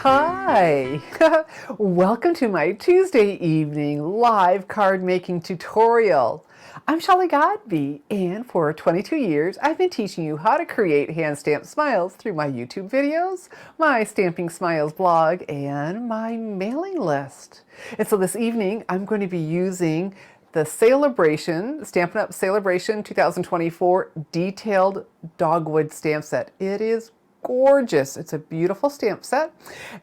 Hi! Welcome to my Tuesday evening live card making tutorial. I'm Shelley Godby, and for 22 years I've been teaching you how to create hand stamped smiles through my YouTube videos, my Stamping Smiles blog, and my mailing list. And so this evening I'm going to be using the Sale-a-bration, Stampin' Up! Sale-a-bration 2024 detailed dogwood stamp set. It is gorgeous. It's a beautiful stamp set,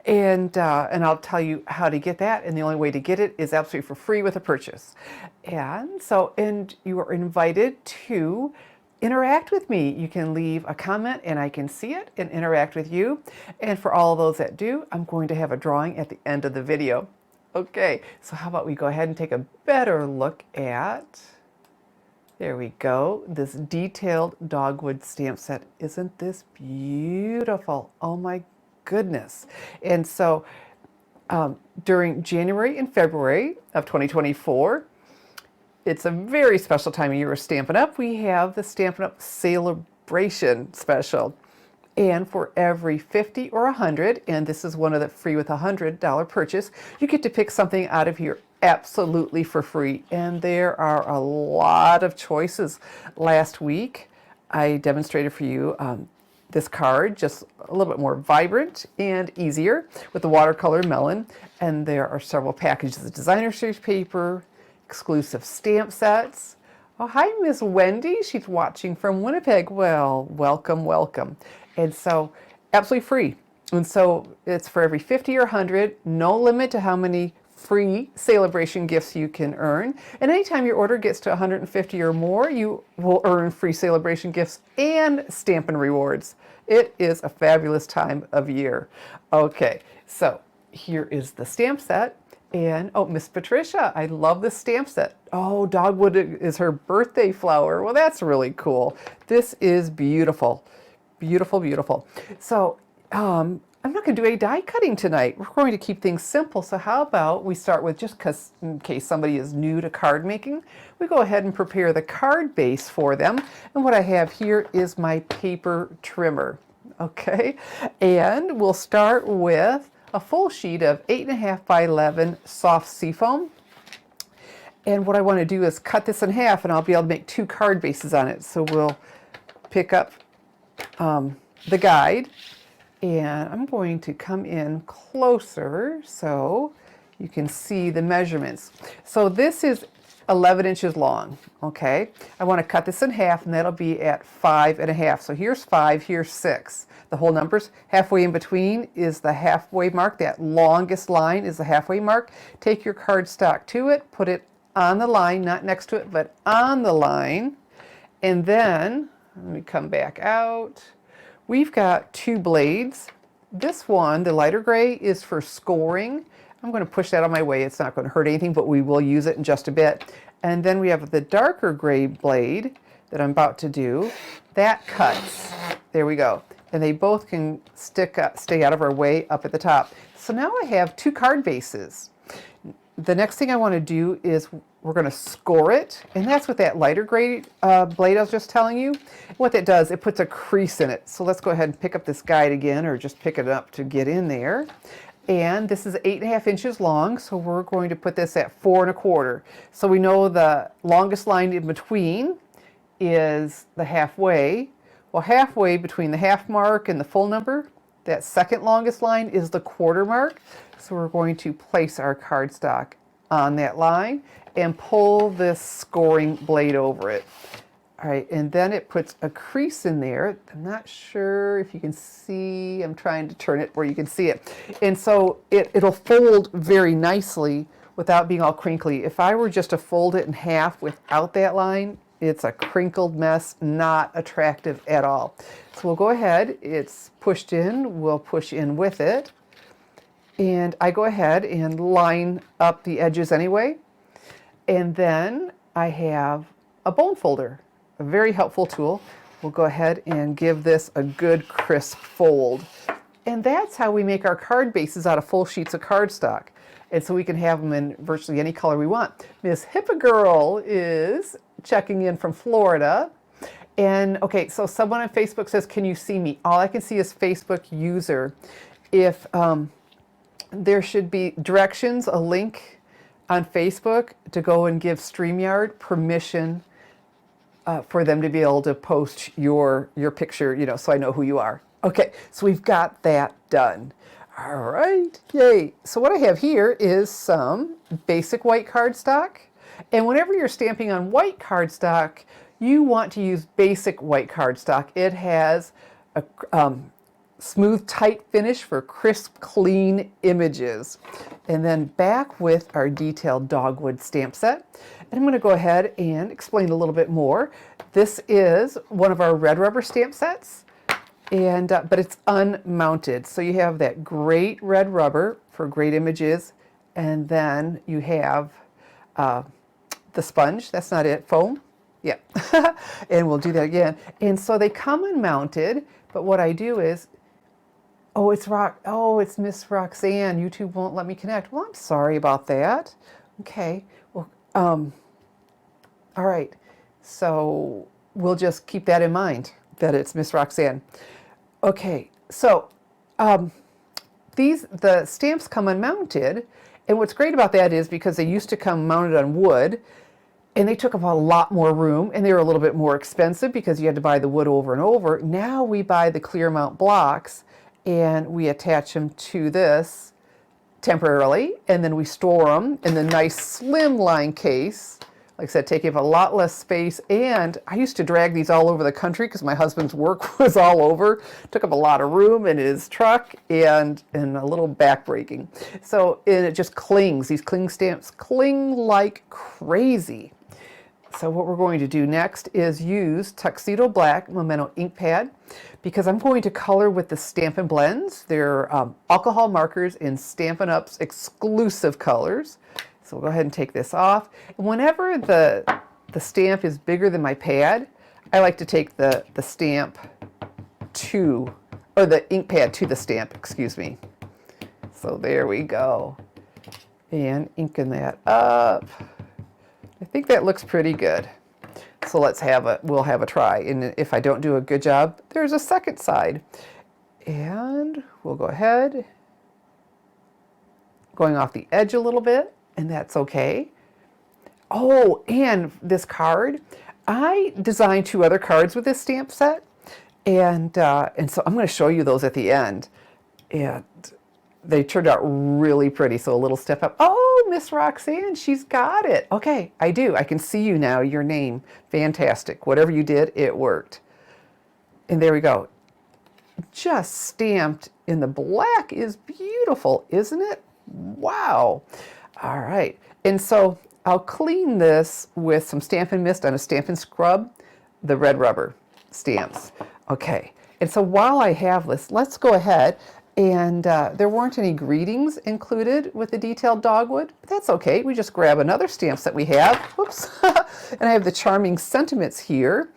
and I'll tell you how to get that, and the only way to get it is absolutely for free with a purchase. And you are invited to interact with me. You can leave a comment and I can see it and interact with you. And for all of those that do, I'm going to have a drawing at the end of the video. Okay, so how about we go ahead and take a better look at, there we go, this detailed dogwood stamp set. Isn't this beautiful? Oh my goodness. And so during January and February of 2024, it's a very special time of year for Stampin' Up! We have the Stampin' Up! Sale-a-bration special. And for every 50 or 100, and this is one of the free with $100 purchase, you get to pick something out of here absolutely for free. And there are a lot of choices. Last week, I demonstrated for you this card, just a little bit more vibrant and easier with the watercolor melon. And there are several packages of designer series paper, exclusive stamp sets. Oh, hi, Miss Wendy. She's watching from Winnipeg. Well, welcome, welcome. And so, absolutely free. And so, it's for every 50 or 100, no limit to how many free Sale-a-bration gifts you can earn. And anytime your order gets to 150 or more, you will earn free Sale-a-bration gifts and Stampin' rewards. It is a fabulous time of year. Okay, so here is the stamp set. And, oh, Miss Patricia, I love this stamp set. Oh, dogwood is her birthday flower. Well, that's really cool. This is beautiful. Beautiful, beautiful. So, I'm not going to do any die cutting tonight. We're going to keep things simple. So how about we start with, just in case somebody is new to card making, we go ahead and prepare the card base for them. And what I have here is my paper trimmer. Okay, and we'll start with a full sheet of 8.5 by 11 soft seafoam. And what I want to do is cut this in half, and I'll be able to make 2 card bases on it. So we'll pick up the guide, and I'm going to come in closer so you can see the measurements. So this is 11 inches long, okay? I want to cut this in half, and that'll be at 5.5. So here's 5, here's 6. The whole numbers. Halfway in between is the halfway mark. That longest line is the halfway mark. Take your cardstock to it, put it on the line, not next to it, but on the line. And then, let me come back out. We've got 2 blades. This one, the lighter gray, is for scoring. I'm going to push that out of my way. It's not going to hurt anything, but we will use it in just a bit. And then we have the darker gray blade that I'm about to do. That cuts. There we go. And they both can stay out of our way up at the top. So now I have 2 card bases. The next thing I want to do is we're going to score it, and that's with that lighter gray blade I was just telling you. What that does, it puts a crease in it. So let's go ahead and pick up this guide again, or just pick it up to get in there. And this is 8.5 inches long, so we're going to put this at 4.25. So we know the longest line in between is the halfway. Well, halfway between the half mark and the full number, that second longest line is the quarter mark. So we're going to place our cardstock on that line and pull this scoring blade over it. All right, and then it puts a crease in there. I'm not sure if you can see. I'm trying to turn it where you can see it. And so it'll fold very nicely without being all crinkly. If I were just to fold it in half without that line, it's a crinkled mess, not attractive at all. So we'll go ahead, it's pushed in, we'll push in with it. And I go ahead and line up the edges anyway. And then I have a bone folder, a very helpful tool. We'll go ahead and give this a good crisp fold. And that's how we make our card bases out of full sheets of cardstock. And so we can have them in virtually any color we want. Miss Hippa Girl is checking in from Florida. And okay, so someone on Facebook says, can you see me? All I can see is Facebook user. If there should be directions, a link on Facebook to go and give StreamYard permission for them to be able to post your picture, you know, so I know who you are. Okay, so we've got that done. All right, yay. So what I have here is some basic white cardstock. And whenever you're stamping on white cardstock, you want to use basic white cardstock. It has a smooth, tight finish for crisp, clean images. And then back with our detailed Dogwood stamp set. And I'm going to go ahead and explain a little bit more. This is one of our red rubber stamp sets, and but it's unmounted. So you have that great red rubber for great images, and then you have the sponge. That's not it, foam. Yeah, and we'll do that again. And so they come unmounted, but what I do is, oh, it's Miss Roxanne. YouTube won't let me connect. Well, I'm sorry about that. Okay, well, all right. So we'll just keep that in mind, that it's Miss Roxanne. Okay, so the stamps come unmounted, and what's great about that is because they used to come mounted on wood, and they took up a lot more room, and they were a little bit more expensive because you had to buy the wood over and over. Now we buy the clear mount blocks, and we attach them to this temporarily, and then we store them in the nice slimline case. Like I said, taking up a lot less space, and I used to drag these all over the country because my husband's work was all over. Took up a lot of room in his truck and a little back breaking. So and it just clings. These cling stamps cling like crazy. So what we're going to do next is use Tuxedo Black Memento ink pad because I'm going to color with the Stampin' blends. They're alcohol markers in Stampin' Up's exclusive colors. So we'll go ahead and take this off. Whenever the stamp is bigger than my pad, I like to take the stamp to, or the ink pad to the stamp, excuse me. So there we go. And inking that up. I think that looks pretty good. So we'll have a try. And if I don't do a good job, there's a second side. And we'll go ahead, going off the edge a little bit. And that's okay. Oh, and this card, I designed 2 other cards with this stamp set, and so I'm going to show you those at the end. And they turned out really pretty. So a little step up. Oh, Miss Roxanne, she's got it. Okay, I do. I can see you now. Your name, fantastic. Whatever you did, it worked. And there we go. Just stamped in the black is beautiful, isn't it? Wow. All right, and so I'll clean this with some Stampin' Mist on a Stampin' Scrub, the red rubber stamps. Okay, and so while I have this, let's go ahead, and there weren't any greetings included with the detailed Dogwood, but that's okay. We just grab another stamps that we have. Whoops, and I have the Charming Sentiments here.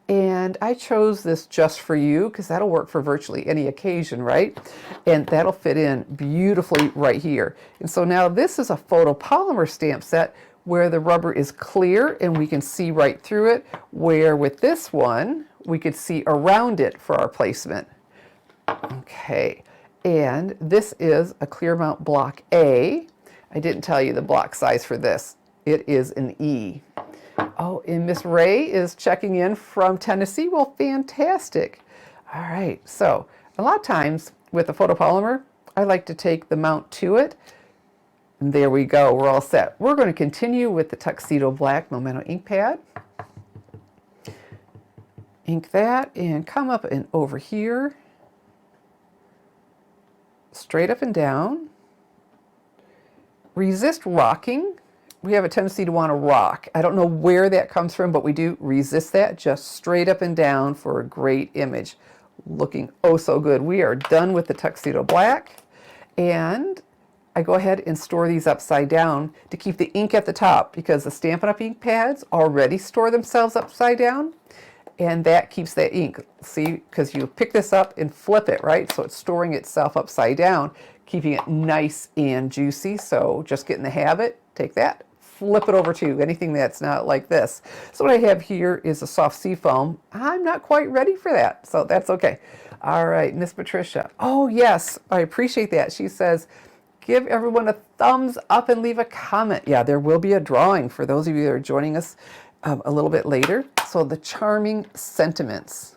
And I chose this just for you because that'll work for virtually any occasion, right? And that'll fit in beautifully right here. And so now this is a photopolymer stamp set where the rubber is clear and we can see right through it, where with this one, we could see around it for our placement. Okay, and this is a clear mount block A. I didn't tell you the block size for this. It is an E. Oh, and Miss Ray is checking in from Tennessee. Well, fantastic. All right, so a lot of times with the photopolymer, I like to take the mount to it. And there we go, we're all set. We're going to continue with the Tuxedo Black Memento ink pad. Ink that and come up and over here. Straight up and down. Resist rocking. We have a tendency to want to rock. I don't know where that comes from, but we do resist that. Just straight up and down for a great image. Looking oh so good. We are done with the Tuxedo Black. And I go ahead and store these upside down to keep the ink at the top because the Stampin' Up! Ink pads already store themselves upside down. And that keeps that ink. See, because you pick this up and flip it, right? So it's storing itself upside down, keeping it nice and juicy. So just get in the habit. Take that. Flip it over to anything that's not like this. So what I have here is a soft sea foam. I'm not quite ready for that, so that's okay. All right, Miss Patricia. Oh yes, I appreciate that. She says, Give everyone a thumbs up and leave a comment. Yeah, there will be a drawing for those of you that are joining us a little bit later. So the charming sentiments.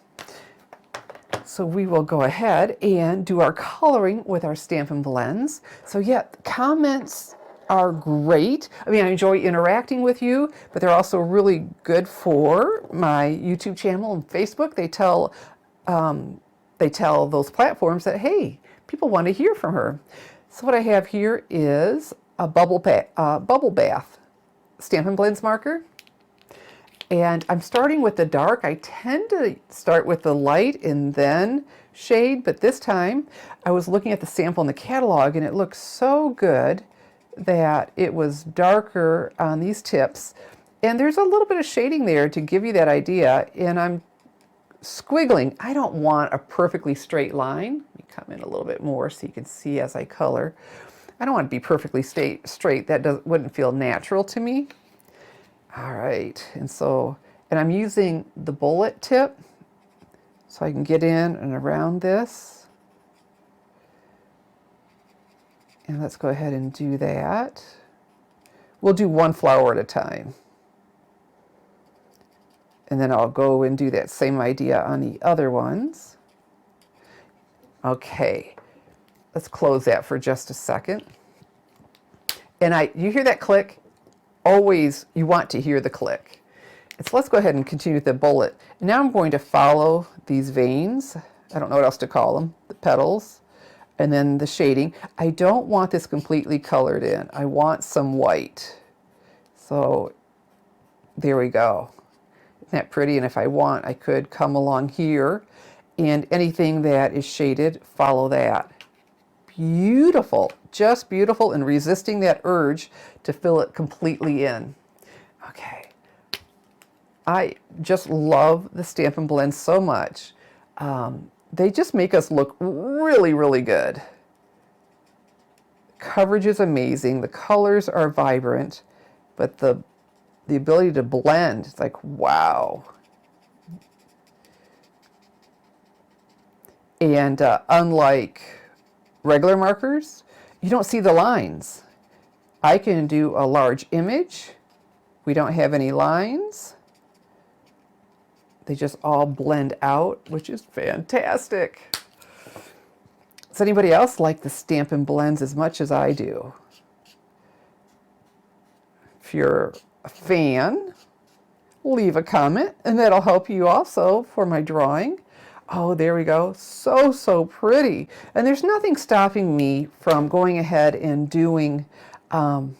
So we will go ahead and do our coloring with our Stampin' Blends. So yeah, comments are great. I mean, I enjoy interacting with you, but they're also really good for my YouTube channel and Facebook. They tell those platforms that, hey, people want to hear from her. So what I have here is a bubble bath Stampin' Blends marker. And I'm starting with the dark. I tend to start with the light and then shade, but this time I was looking at the sample in the catalog and it looked so good that it was darker on these tips. And there's a little bit of shading there to give you that idea. And I'm squiggling. I don't want a perfectly straight line. Let me come in a little bit more so you can see as I color. I don't want to be perfectly straight. That wouldn't feel natural to me. All right, and I'm using the bullet tip so I can get in and around this. And let's go ahead and do that. We'll do one flower at a time. And then I'll go and do that same idea on the other ones. Okay, let's close that for just a second. And you hear that click? Always, you want to hear the click. So let's go ahead and continue with the bullet. Now I'm going to follow these veins. I don't know what else to call them, the petals, and then the shading. I don't want this completely colored in. I want some white. So there we go. Isn't that pretty? And if I want, I could come along here and anything that is shaded, follow that. Beautiful, just beautiful, and resisting that urge to fill it completely in. Okay, I just love the Stampin' Blends so much. They just make us look really, really good. Coverage is amazing, the colors are vibrant, but the ability to blend, it's like, wow. And unlike regular markers, you don't see the lines. I can do a large image. We don't have any lines. They just all blend out, which is fantastic. Does anybody else like the Stampin' Blends as much as I do? If you're a fan, leave a comment, and that'll help you also for my drawing. Oh, there we go. So, so pretty. And there's nothing stopping me from going ahead and doing the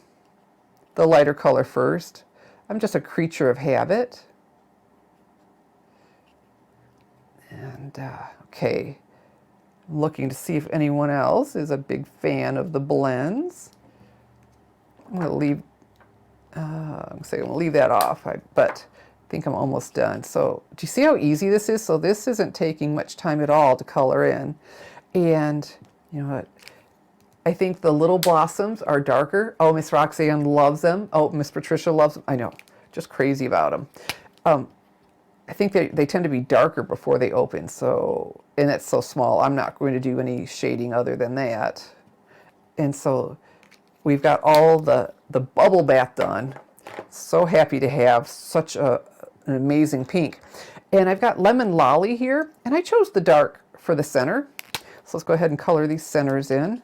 lighter color first. I'm just a creature of habit. And, okay. I'm looking to see if anyone else is a big fan of the blends. I'm going to leave, I'm going to leave that off, but I think I'm almost done. So do you see how easy this is? So this isn't taking much time at all to color in. And you know what? I think the little blossoms are darker. Oh, Miss Roxanne loves them. Oh, Miss Patricia loves them. I know, just crazy about them. I think they tend to be darker before they open. So, and it's so small. I'm not going to do any shading other than that. And so we've got all the bubble bath done. So happy to have such an amazing pink. And I've got Lemon Lolly here, and I chose the dark for the center. So let's go ahead and color these centers in.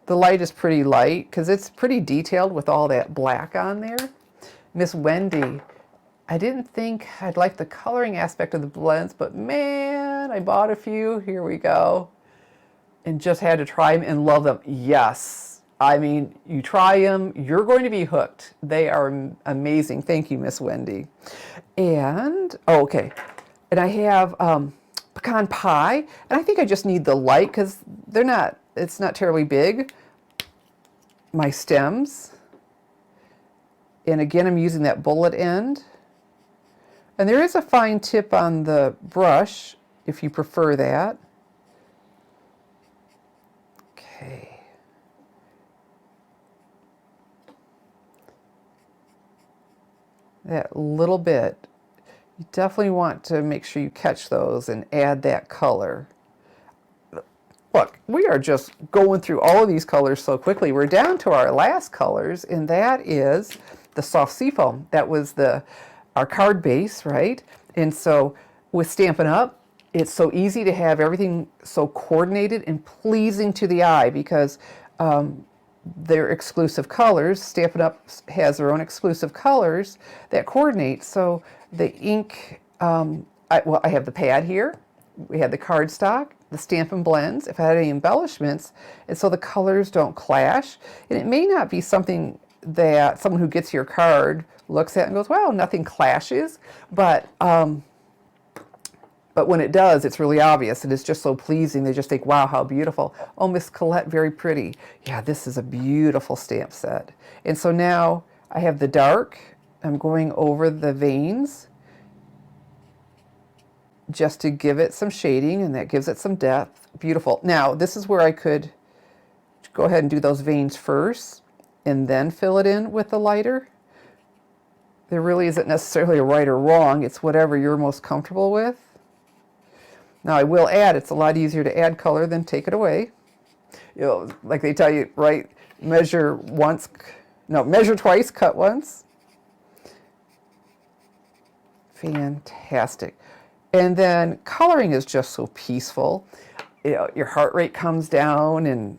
The light is pretty light because it's pretty detailed with all that black on there. Miss Wendy, I didn't think I'd like the coloring aspect of the blends, but man, I bought a few. Here we go. And just had to try them and love them. Yes. I mean, you try them, you're going to be hooked. They are amazing. Thank you, Miss Wendy. And, oh, okay. And I have pecan pie. And I think I just need the light because it's not terribly big. My stems. And again, I'm using that bullet end. And there is a fine tip on the brush if you prefer that. Okay. That little bit. You definitely want to make sure you catch those and add that color. Look, we are just going through all of these colors so quickly. We're down to our last colors, and that is the soft seafoam. That was our card base, right? And so with Stampin' Up, it's so easy to have everything so coordinated and pleasing to the eye because they're exclusive colors. Stampin' Up has their own exclusive colors that coordinate. So the ink, I have the pad here. We had the cardstock, the Stampin' blends, if I had any embellishments, and so the colors don't clash. And it may not be something that someone who gets your card looks at and goes, wow, nothing clashes, but when it does, it's really obvious, and it's just so pleasing. They just think, wow, how beautiful. Oh, Miss Colette, very pretty. Yeah, this is a beautiful stamp set. And so now I have the dark. I'm going over the veins just to give it some shading, and that gives it some depth. Beautiful. Now, this is where I could go ahead and do those veins first and then fill it in with the lighter. There really isn't necessarily a right or wrong. It's whatever you're most comfortable with. Now, I will add, it's a lot easier to add color than take it away. You know, like they tell you, right? Measure twice, cut once. Fantastic. And then coloring is just so peaceful. You know, your heart rate comes down and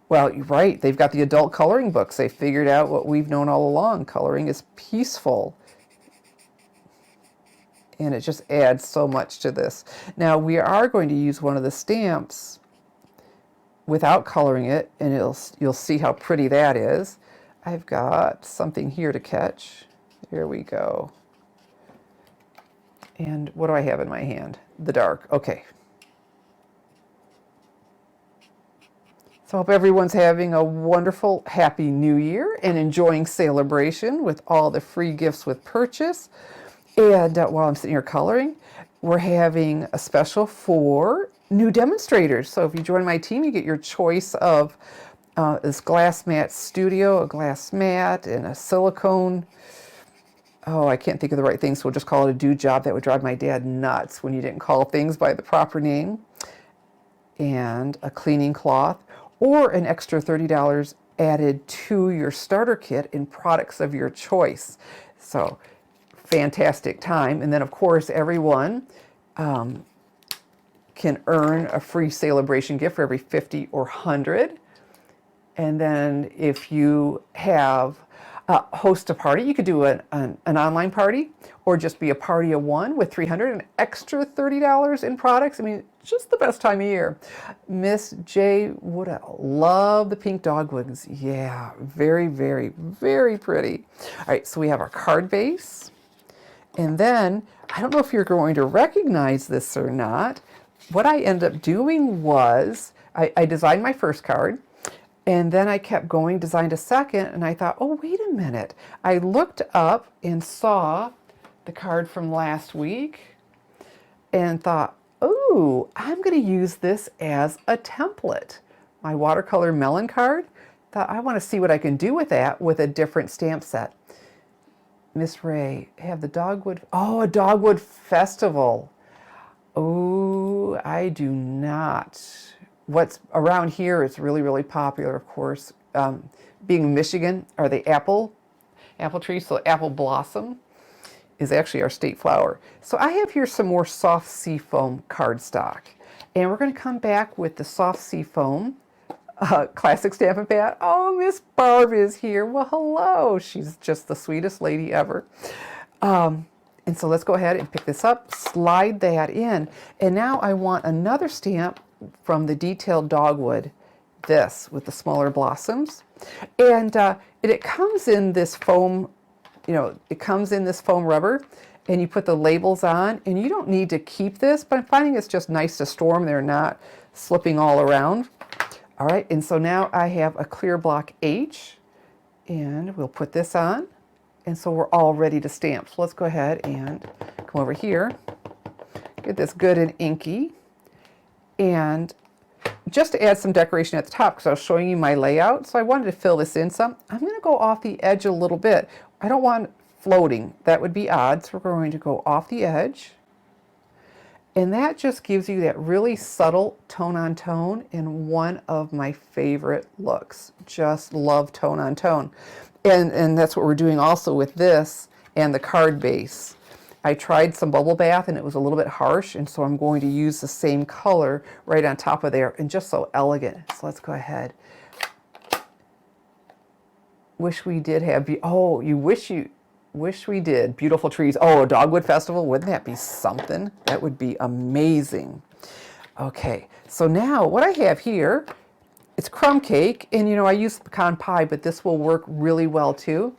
well, you're right, they've got the adult coloring books. They figured out what we've known all along. Coloring is peaceful. And it just adds so much to this. Now, we are going to use one of the stamps without coloring it, and you'll see how pretty that is. I've got something here to catch. Here we go. And what do I have in my hand? The dark. Okay. So I hope everyone's having a wonderful, happy new year and enjoying Sale-a-bration with all the free gifts with purchase. And while I'm sitting here coloring, we're having a special for new demonstrators. So if you join my team, you get your choice of this glass mat studio, a glass mat, and a silicone. Oh, I can't think of the right thing, so we'll just call it a do job. That would drive my dad nuts when you didn't call things by the proper name. And a cleaning cloth, or an extra $30 added to your starter kit in products of your choice. So fantastic time. And then, of course, everyone can earn a free Sale-a-bration gift for every 50 or 100. And then if you have host a party, you could do an online party or just be a party of one with 300 and extra $30 in products. I mean, just the best time of year. Miss J. Woodell, love the pink dogwoods. Yeah, very, very, very pretty. All right, so we have our card base. And then, I don't know if you're going to recognize this or not. What I ended up doing was, I designed my first card, and then I kept going, designed a second, and I thought, oh, wait a minute. I looked up and saw the card from last week and thought, oh, I'm going to use this as a template. My watercolor melon card, thought I want to see what I can do with that with a different stamp set. Miss Ray, have the Dogwood, oh, a Dogwood festival. Oh, I do not. What's around here is really, really popular, of course. Being in Michigan, are the apple trees, so apple blossom is actually our state flower. So I have here some more soft seafoam cardstock. And we're going to come back with the soft seafoam classic Stampin' Pad. Oh, Miss Barb is here. Well, hello. She's just the sweetest lady ever. And so let's go ahead and pick this up, slide that in. And now I want another stamp from the detailed Dogwood, this with the smaller blossoms. And it comes in this foam, it comes in this foam rubber, and you put the labels on, and you don't need to keep this, but I'm finding it's just nice to store them. They're not slipping all around. All right, and so now I have a clear block H, and we'll put this on, and so we're all ready to stamp. So let's go ahead and come over here, get this good and inky, and just to add some decoration at the top, because I was showing you my layout, so I wanted to fill this in some. I'm going to go off the edge a little bit. I don't want floating. That would be odd, so we're going to go off the edge. And that just gives you that really subtle tone on tone in one of my favorite looks. Just love tone on tone. And that's what we're doing also with this and the card base. I tried some bubble bath and it was a little bit harsh, and so I'm going to use the same color right on top of there, and just so elegant. So let's go ahead. Wish we did have, oh, wish we did. Beautiful trees. Oh, a Dogwood Festival. Wouldn't that be something? That would be amazing. Okay, so now what I have here, it's crumb cake. And you know, I use pecan pie, but this will work really well too.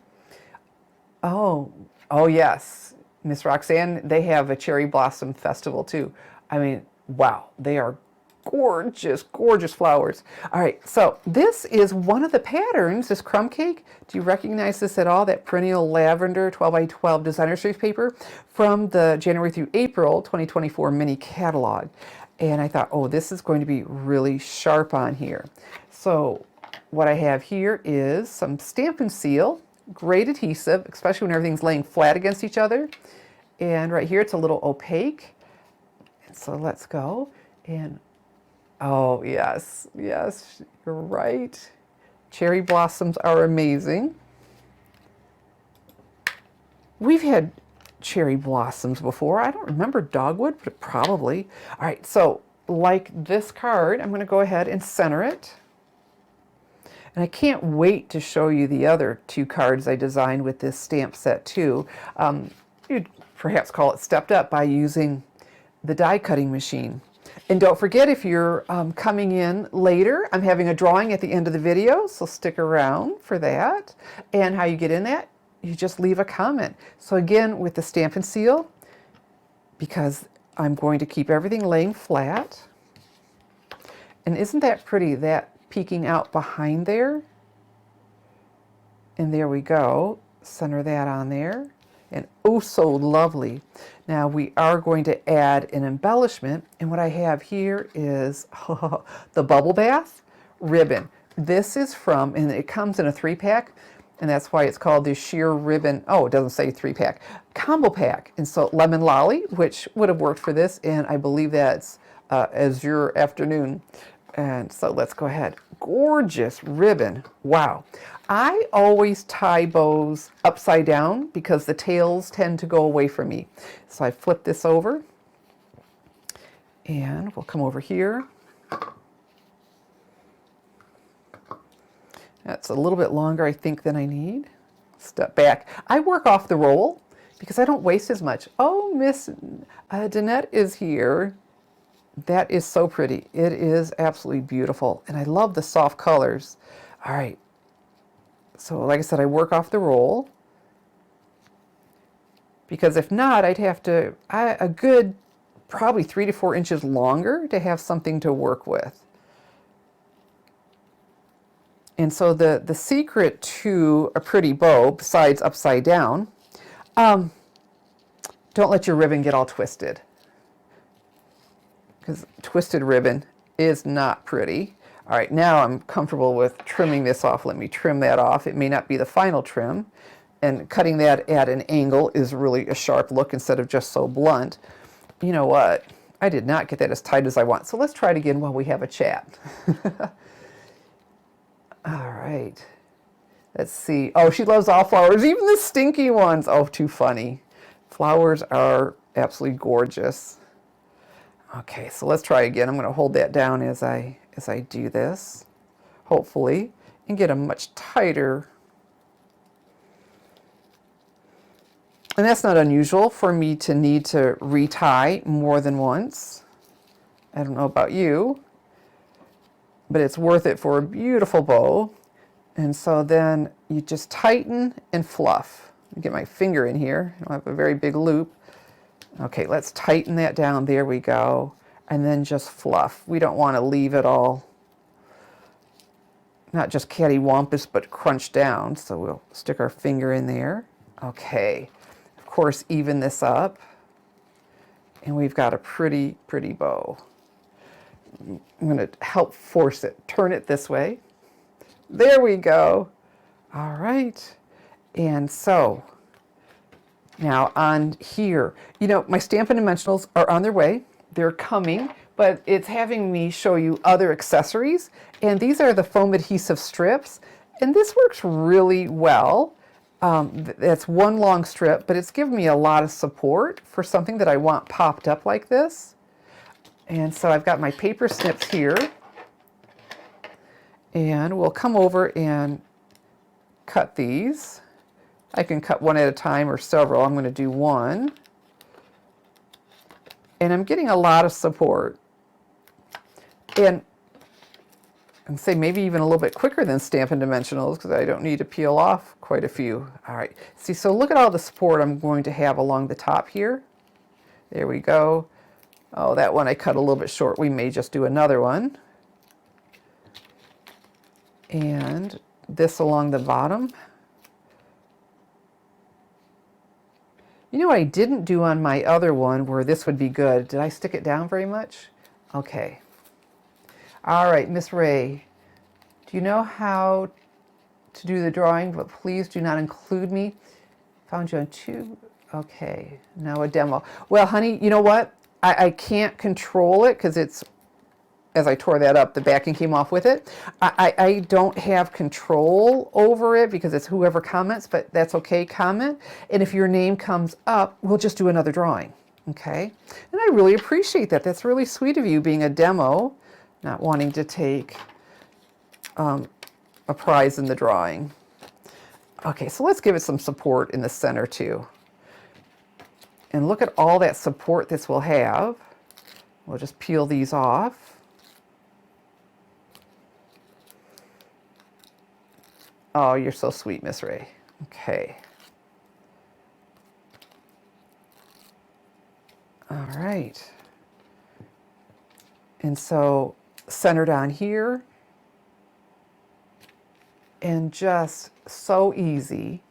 Oh, oh yes. Miss Roxanne, they have a cherry blossom festival too. I mean, wow, they are gorgeous, gorgeous flowers. All right, so this is one of the patterns, this crumb cake. Do you recognize this at all? That perennial lavender 12 by 12 designer series paper from the January through April 2024 mini catalog. And I thought, oh, this is going to be really sharp on here. So what I have here is some Stampin' Seal, great adhesive, especially when everything's laying flat against each other. And right here, it's a little opaque. And so let's go. And oh, yes, yes, you're right. Cherry blossoms are amazing. We've had cherry blossoms before. I don't remember dogwood, but probably. All right, so like this card, I'm going to go ahead and center it. And I can't wait to show you the other two cards I designed with this stamp set too. You'd perhaps call it stepped up by using the die cutting machine. And don't forget, if you're coming in later, I'm having a drawing at the end of the video, so stick around for that. And how you get in that, you just leave a comment. So again, with the Stampin' Seal, because I'm going to keep everything laying flat. And isn't that pretty, that peeking out behind there? And there we go. Center that on there. And oh, so lovely. Now we are going to add an embellishment, and what I have here is the bubble bath ribbon. This is from, and it comes in a 3-pack, and that's why it's called the sheer ribbon. Oh, it doesn't say 3-pack, combo pack. And so lemon lolly, which would have worked for this, and I believe that's azure afternoon. And so let's go ahead. Gorgeous ribbon. Wow. I always tie bows upside down because the tails tend to go away from me. So I flip this over, and we'll come over here. That's a little bit longer, I think, than I need. Step back. I work off the roll because I don't waste as much. Oh, Miss Danette is here. That is so pretty. It is absolutely beautiful. And I love the soft colors. All right. So like I said, I work off the roll. Because if not, I'd have to, a good probably 3 to 4 inches longer to have something to work with. And so the secret to a pretty bow, besides upside down, don't let your ribbon get all twisted. Because twisted ribbon is not pretty. All right, now I'm comfortable with trimming this off. Let me trim that off. It may not be the final trim, and cutting that at an angle is really a sharp look instead of just so blunt. You know what? I did not get that as tight as I want, so let's try it again while we have a chat. All right, let's see. Oh, she loves all flowers, even the stinky ones. Oh, too funny. Flowers are absolutely gorgeous. Okay, so let's try again. I'm going to hold that down as I do this, hopefully, and get a much tighter. And that's not unusual for me to need to retie more than once. I don't know about you, but it's worth it for a beautiful bow. And so then you just tighten and fluff. Let me get my finger in here. I don't have a very big loop. Okay, let's tighten that down. There we go. And then just fluff. We don't want to leave it all, not just cattywampus, but crunched down. So we'll stick our finger in there. Okay. Of course, even this up. And we've got a pretty, pretty bow. I'm going to help force it. Turn it this way. There we go. All right. And so now on here, you know, my Stampin' Dimensionals are on their way. they're coming, but it's having me show you other accessories. And these are the foam adhesive strips. And this works really well. That's one long strip, but it's given me a lot of support for something that I want popped up like this. And so I've got my paper snips here. And we'll come over and cut these. I can cut one at a time or several. I'm going to do one. And I'm getting a lot of support. And I can say maybe even a little bit quicker than Stampin' Dimensionals because I don't need to peel off quite a few. All right, see, so look at all the support I'm going to have along the top here. There we go. Oh, that one I cut a little bit short. We may just do another one. And this along the bottom. You know what I didn't do on my other one where this would be good? Did I stick it down very much? Okay. All right, Miss Ray, do you know how to do the drawing? But please do not include me. Found you on two. Okay, now a demo. Well, honey, you know what? I can't control it because it's, as I tore that up, the backing came off with it. I don't have control over it because it's whoever comments, but that's okay, comment. And if your name comes up, we'll just do another drawing, okay? And I really appreciate that. That's really sweet of you being a demo, not wanting to take a prize in the drawing. Okay, so let's give it some support in the center too. And look at all that support this will have. We'll just peel these off. Oh, you're so sweet, Miss Ray. Okay. All right. And so centered on here. And just so easy.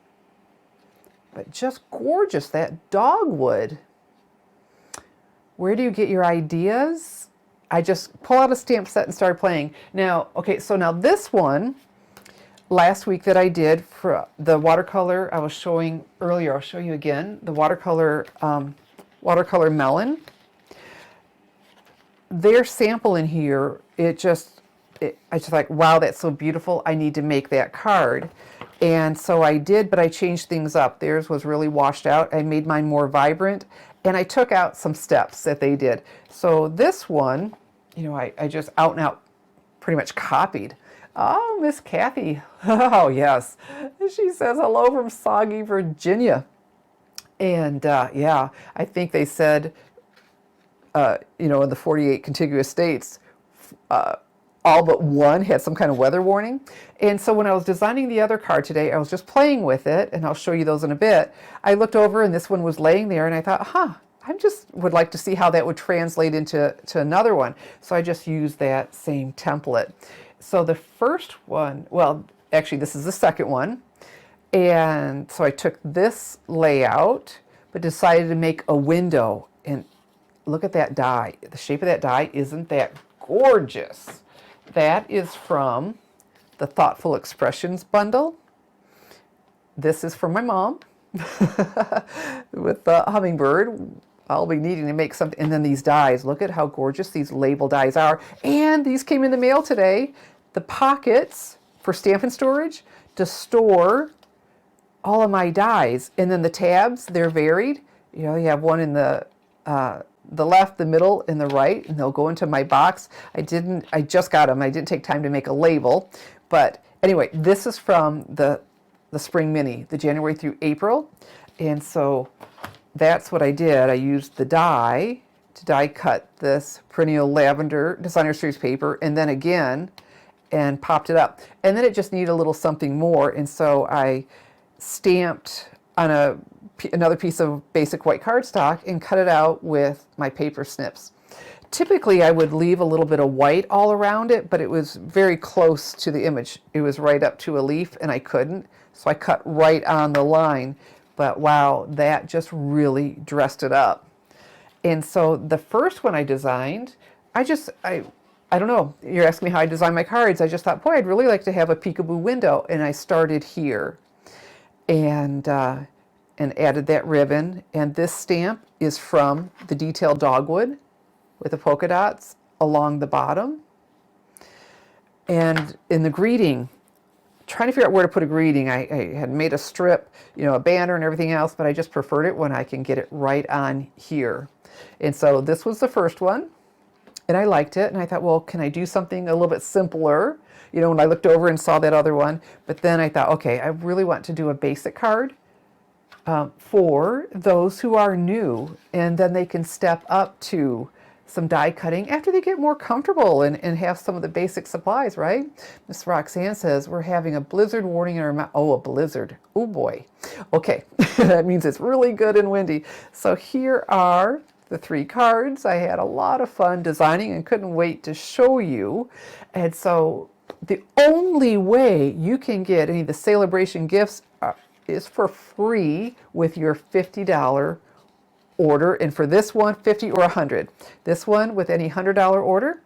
But just gorgeous, that dogwood. Where do you get your ideas? I just pull out a stamp set and start playing. Now, okay, so now this one, last week that I did for the watercolor I was showing earlier, I'll show you again, the watercolor melon. Their sample in here, I just like, wow, that's so beautiful. I need to make that card. And so I did, but I changed things up. Theirs was really washed out. I made mine more vibrant, and I took out some steps that they did. So this one, you know, I just out and out pretty much copied. Oh, Miss Kathy. Oh, yes. She says hello from Soggy, Virginia. And yeah, I think they said, you know, in the 48 contiguous states, all but one had some kind of weather warning. And so when I was designing the other card today, I was just playing with it, and I'll show you those in a bit. I looked over and this one was laying there, and I thought, I just would like to see how that would translate into another one. So I just used that same template. So the first one, well, actually this is the second one. And so I took this layout, but decided to make a window. And look at that die. The shape of that die, isn't that gorgeous? That is from the Thoughtful Expressions bundle. This is from my mom with the hummingbird. I'll be needing to make something. And then these dies, look at how gorgeous these label dies are. And these came in the mail today. The pockets for Stampin' storage to store all of my dies. And then the tabs, they're varied. You know, you have one in the left, the middle, and the right, and they'll go into my box. I just got them. I didn't take time to make a label. But anyway, this is from the Spring Mini, the January through April. And so that's what I did. I used the die to die cut this perennial lavender designer series paper, and then again, and popped it up. And then it just needed a little something more. And so I stamped on another piece of basic white cardstock and cut it out with my paper snips. Typically I would leave a little bit of white all around it, but it was very close to the image. It was right up to a leaf and I couldn't, so I cut right on the line. But wow, that just really dressed it up. And so the first one I designed, I don't know, you're asking me how I design my cards. I just thought, boy, I'd really like to have a peekaboo window, and I started here. And added that ribbon. And this stamp is from the Detailed Dogwood. with the polka dots along the bottom. And in the greeting, trying to figure out where to put a greeting, I had made a strip, you know, a banner and everything else, but I just preferred it when I can get it right on here. And so this was the first one, and I liked it, and I thought, well, can I do something a little bit simpler? You know, when I looked over and saw that other one, but then I thought, okay, I really want to do a basic card for those who are new, and then they can step up to some die cutting after they get more comfortable and have some of the basic supplies, right? Miss Roxanne says, we're having a blizzard warning in our mountain. Oh, a blizzard. Oh boy. Okay, that means it's really good and windy. So here are the 3 cards. I had a lot of fun designing and couldn't wait to show you. And so the only way you can get any of the Sale-a-bration gifts is for free with your $50 order, and for this one, 50 or 100. This one with any $100 order,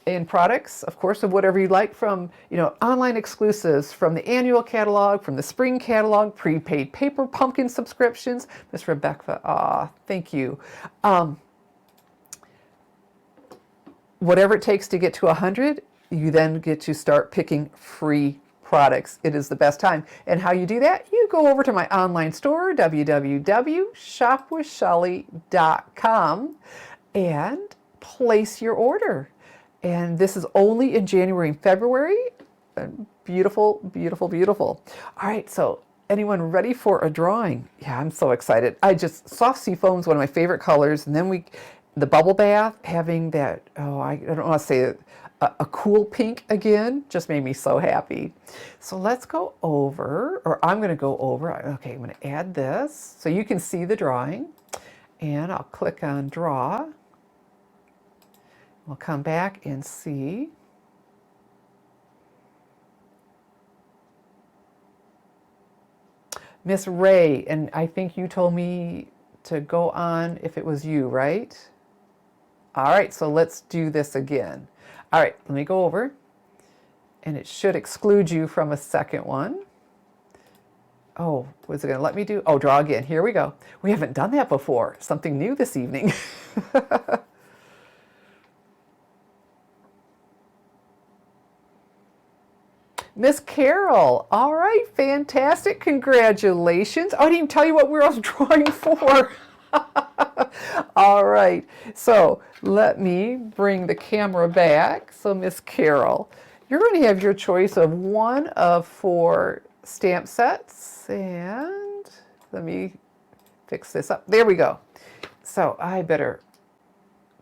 and products, of course, of whatever you like, from, you know, online exclusives, from the annual catalog, from the spring catalog, prepaid paper pumpkin subscriptions. Miss Rebecca, thank you. Whatever it takes to get to 100, you then get to start picking free products. It is the best time. And how you do that? You go over to my online store, www.shopwithshelly.com, and place your order. And this is only in January and February. Beautiful, beautiful, beautiful. All right, so anyone ready for a drawing? Yeah, I'm so excited. Soft sea foam is one of my favorite colors. And then the bubble bath, having that, I don't want to say it, a cool pink again, just made me so happy. So let's go over, or I'm going to go over. Okay, I'm going to add this so you can see the drawing. And I'll click on draw. We'll come back and see. Miss Ray, and I think you told me to go on if it was you, right? All right, so let's do this again. All right, let me go over, and it should exclude you from a second one. Oh, was it going to let me do? Oh, draw again. Here we go. We haven't done that before. Something new this evening. Miss Carol, all right, fantastic, congratulations. Oh, I didn't even tell you what we were drawing for. All right, so let me bring the camera back. So Miss Carol, you're going to have your choice of one of 4 stamp sets, and let me fix this up. There we go. So I better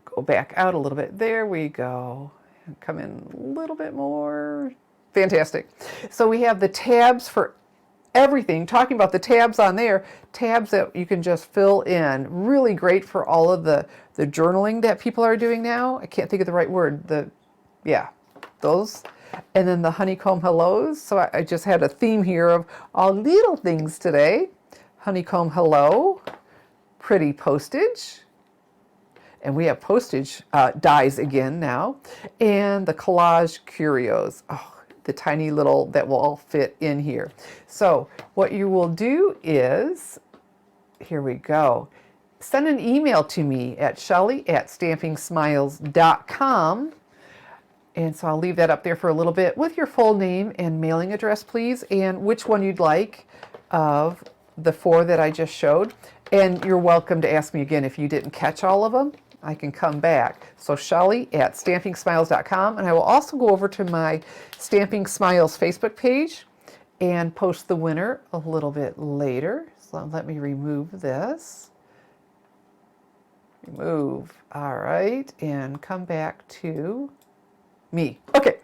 go back out a little bit. There we go. Come in a little bit more. Fantastic. So we have the tabs for everything, talking about the tabs on there, tabs that you can just fill in. Really great for all of the journaling that people are doing now. I can't think of the right word. Those. And then the honeycomb hellos. So I just had a theme here of all little things today. Honeycomb hello, pretty postage. And we have postage dies again now. And the collage curios. Oh, the tiny little that will all fit in here. So what you will do is, here we go, send an email to me at Shelly@stampingsmiles.com. And so I'll leave that up there for a little bit with your full name and mailing address, please, and which one you'd like of the 4 that I just showed. And you're welcome to ask me again if you didn't catch all of them. I can come back. So Shelly@stampingsmiles.com, and I will also go over to my Stamping Smiles Facebook page and post the winner a little bit later. So let me remove this. Remove. All right, and come back to me. Okay.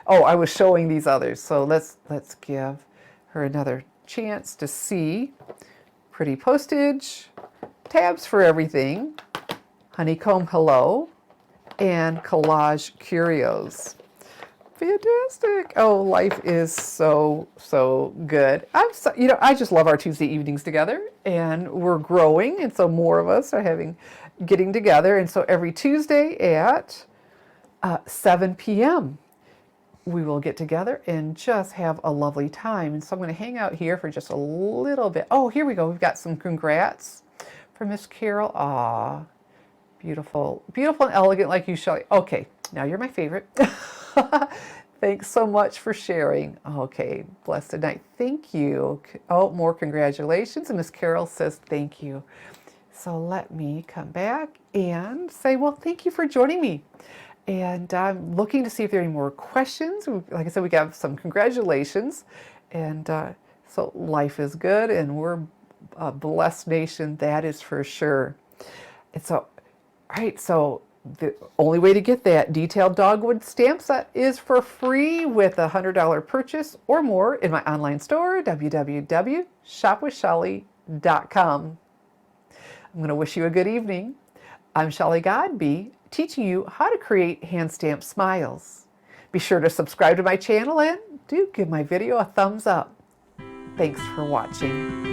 Oh, I was showing these others. So let's give her another chance to see. Pretty postage, tabs for everything, honeycomb hello, and collage curios. Fantastic. Oh, life is so good. I just love our Tuesday evenings together, and we're growing, and so more of us are getting together. And so every Tuesday at 7 p.m. we will get together and just have a lovely time. And so I'm going to hang out here for just a little bit. Oh, here we go. We've got some congrats for Miss Carol. Aw, Beautiful, beautiful and elegant like you, Shelley. Okay, now you're my favorite. Thanks so much for sharing. Okay, blessed night. Thank you. Oh, more congratulations. And Miss Carol says thank you. So let me come back and say, well, thank you for joining me. And I'm looking to see if there are any more questions. Like I said, we got some congratulations. And so life is good, and we're a blessed nation, that is for sure. And so, all right, so the only way to get that detailed Dogwood stamp set is for free with a $100 purchase or more in my online store, www.shopwithshelley.com. I'm going to wish you a good evening. I'm Shelley Godby, teaching you how to create hand stamped smiles. Be sure to subscribe to my channel and do give my video a thumbs up. Thanks for watching.